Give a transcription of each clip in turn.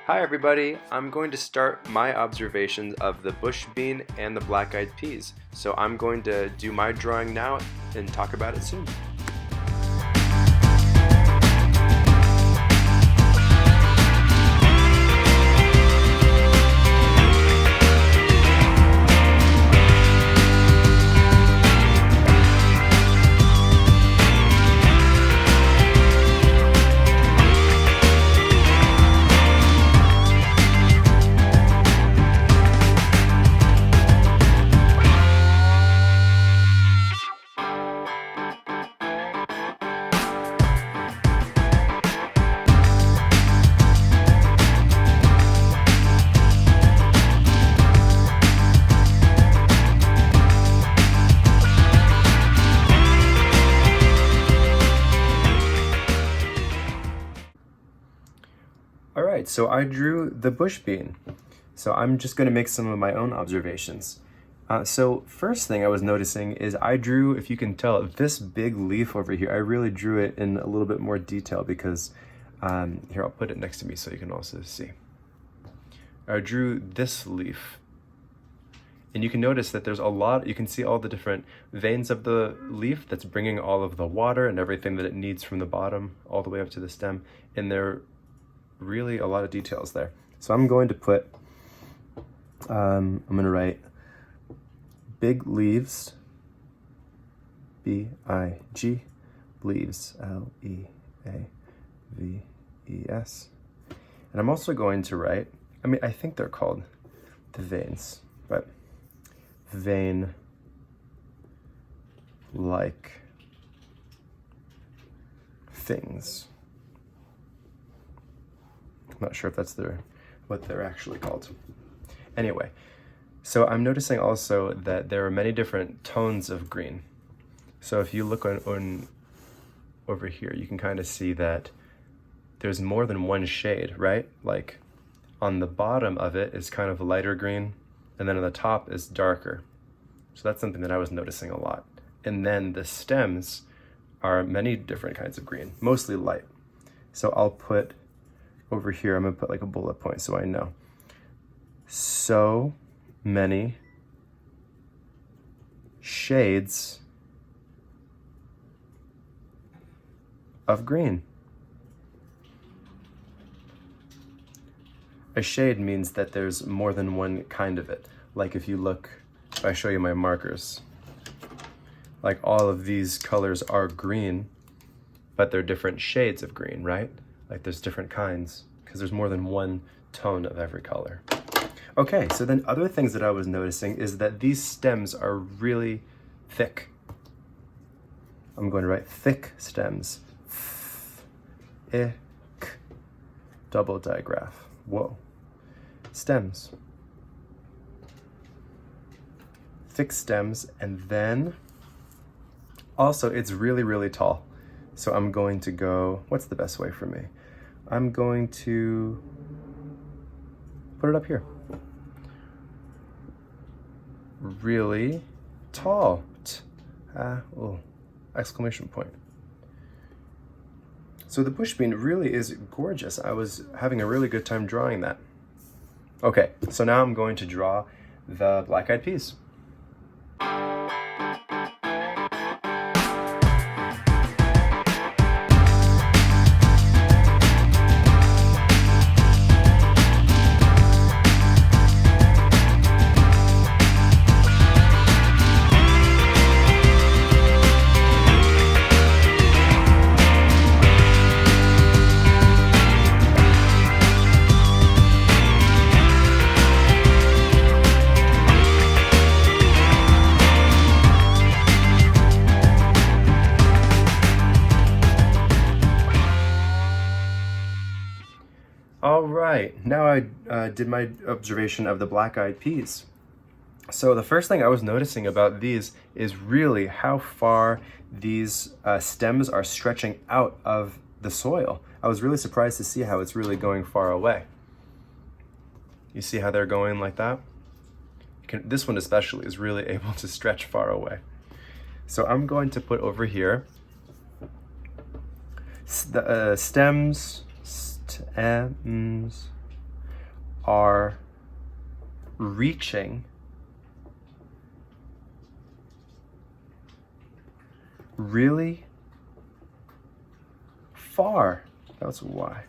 Hi everybody, I'm going to start my observations of the bush bean and the black-eyed peas. So I'm going to do my drawing now and talk about it soon. Alright, so I drew the bush bean. So I'm just going to make some of my own observations. So first thing I was noticing is I drew, if you can tell, this big leaf over here. I really drew it in a little bit more detail because, here I'll put it next to me so you can also see. I drew this leaf. And you can notice that there's a lot, you can see all the different veins of the leaf that's bringing all of the water and everything that it needs from the bottom all the way up to the stem. And there are really a lot of details there. So I'm going to put, I'm going to write big leaves, B-I-G, leaves, L-E-A-V-E-S. And I'm also going to write, I think they're called the veins, but vein-like things. I'm not sure if that's what they're actually called. Anyway, so I'm noticing also that there are many different tones of green. So if you look on over here, you can kind of see that there's more than one shade, right? Like on the bottom of it is kind of lighter green, and then on the top is darker. So that's something that I was noticing a lot. And then the stems are many different kinds of green, mostly light. So I'll put over here, I'm gonna put like a bullet point so I know. So many shades of green. A shade means that there's more than one kind of it. Like if you look, if I show you my markers, like all of these colors are green, but they're different shades of green, right? Like there's different kinds, because there's more than one tone of every color. Okay, so then other things that I was noticing is that these stems are really thick. I'm going to write thick stems. Thick, double digraph. Whoa. Stems. Thick stems, and then also it's really, really tall. So I'm going to go, what's the best way for me? I'm going to put it up here. Really tall. Exclamation point. So the bush bean really is gorgeous. I was having a really good time drawing that. Okay, so now I'm going to draw the black-eyed peas. All right, now I did my observation of the black-eyed peas. So the first thing I was noticing about these is really how far these stems are stretching out of the soil. I was really surprised to see how it's really going far away. You see how they're going like that? This one especially is really able to stretch far away. So I'm going to put over here stems, are reaching really far. That's why.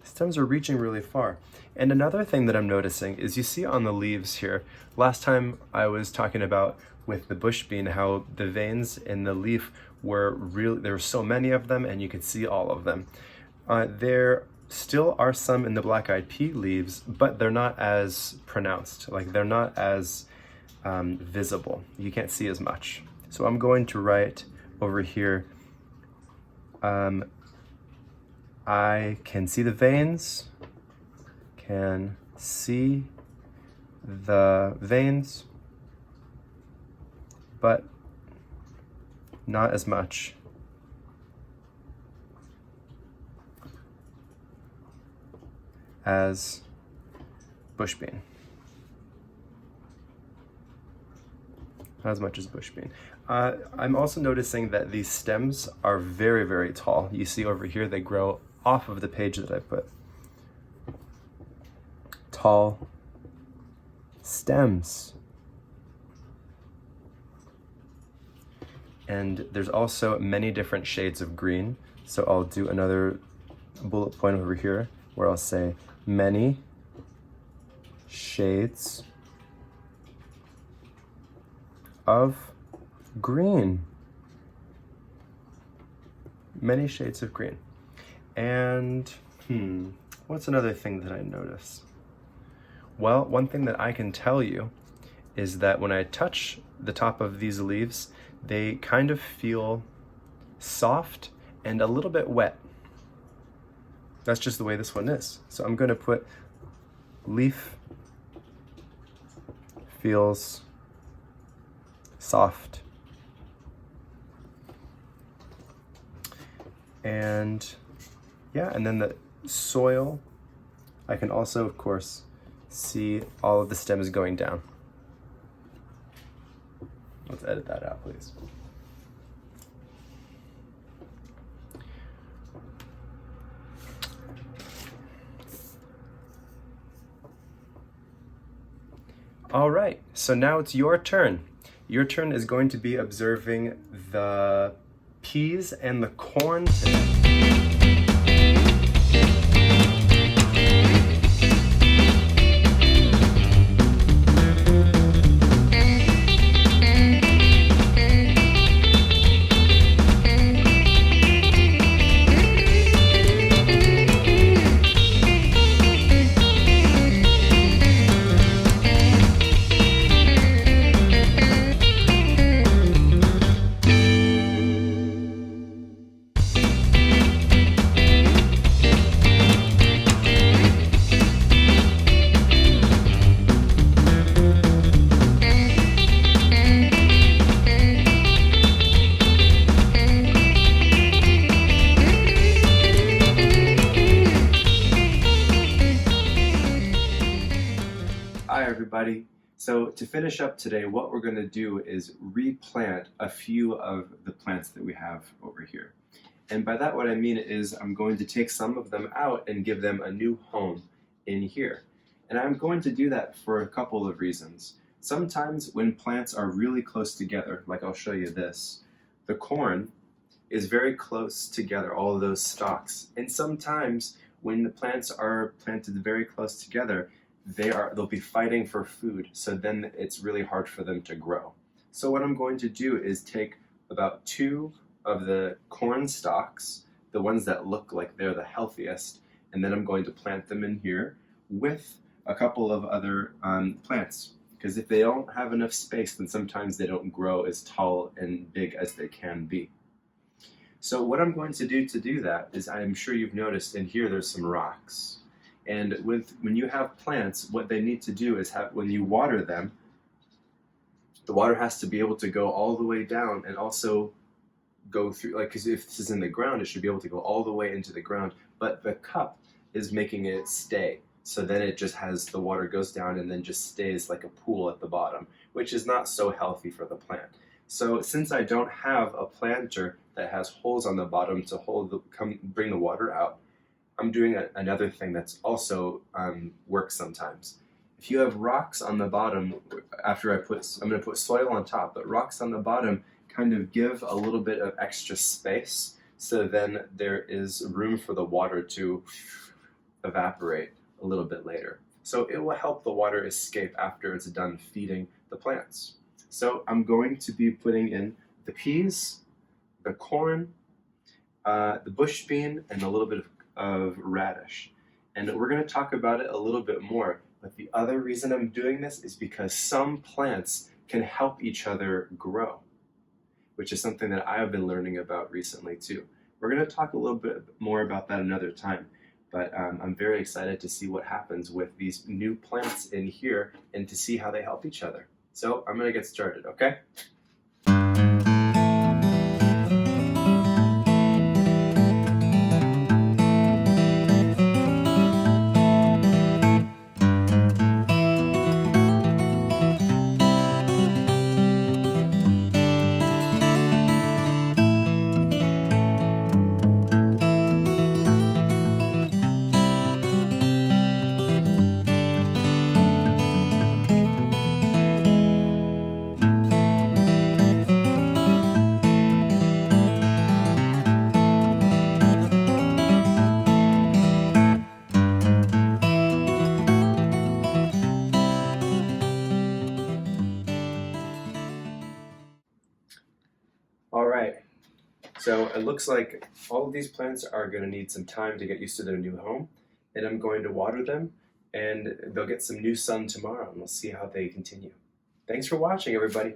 Stems are reaching really far. And another thing that I'm noticing is you see on the leaves here, last time I was talking about with the bush bean how the veins in the leaf were really, there were so many of them and you could see all of them. There still are some in the black-eyed pea leaves, but they're not as pronounced, like they're not as visible. You can't see as much. So I'm going to write over here, I can see the veins, can see the veins, but not as much as bush bean. Not as much as bush bean. I'm also noticing that these stems are very, very tall. You see over here, they grow off of the page that I put. Tall stems. And there's also many different shades of green. So I'll do another bullet point over here where I'll say many shades of green. Many shades of green. And what's another thing that I notice? Well, one thing that I can tell you is that when I touch the top of these leaves, they kind of feel soft and a little bit wet. That's just the way this one is. So I'm going to put leaf feels soft. And yeah, and then the soil, I can also, of course, see all of the stems going down. Let's edit that out, please. All right, so now it's your turn. Your turn is going to be observing the peas and the corn today. Hi everybody. So to finish up today, what we're going to do is replant a few of the plants that we have over here. And by that what I mean is I'm going to take some of them out and give them a new home in here. And I'm going to do that for a couple of reasons. Sometimes when plants are really close together, like I'll show you this, the corn is very close together, all of those stalks. And sometimes when the plants are planted very close together, they'll be fighting for food, so then it's really hard for them to grow. So what I'm going to do is take about 2 of the corn stalks, the ones that look like they're the healthiest, and then I'm going to plant them in here with a couple of other plants. Because if they don't have enough space, then sometimes they don't grow as tall and big as they can be. So what I'm going to do that is, I'm sure you've noticed in here there's some rocks. And when you have plants, what they need to do is when you water them, the water has to be able to go all the way down and also go through, like, because if this is in the ground, it should be able to go all the way into the ground, but the cup is making it stay. So then it just has, the water goes down and then just stays like a pool at the bottom, which is not so healthy for the plant. So since I don't have a planter that has holes on the bottom to bring the water out, I'm doing another thing that's also works sometimes. If you have rocks on the bottom, I'm going to put soil on top, but rocks on the bottom kind of give a little bit of extra space, so then there is room for the water to evaporate a little bit later. So it will help the water escape after it's done feeding the plants. So I'm going to be putting in the peas, the corn, the bush bean, and a little bit of radish. And we're going to talk about it a little bit more. But the other reason I'm doing this is because some plants can help each other grow, which is something that I've been learning about recently too. We're going to talk a little bit more about that another time. But I'm very excited to see what happens with these new plants in here and to see how they help each other. So I'm going to get started, okay? All right. So it looks like all of these plants are going to need some time to get used to their new home, and I'm going to water them, and they'll get some new sun tomorrow, and we'll see how they continue. Thanks for watching, everybody.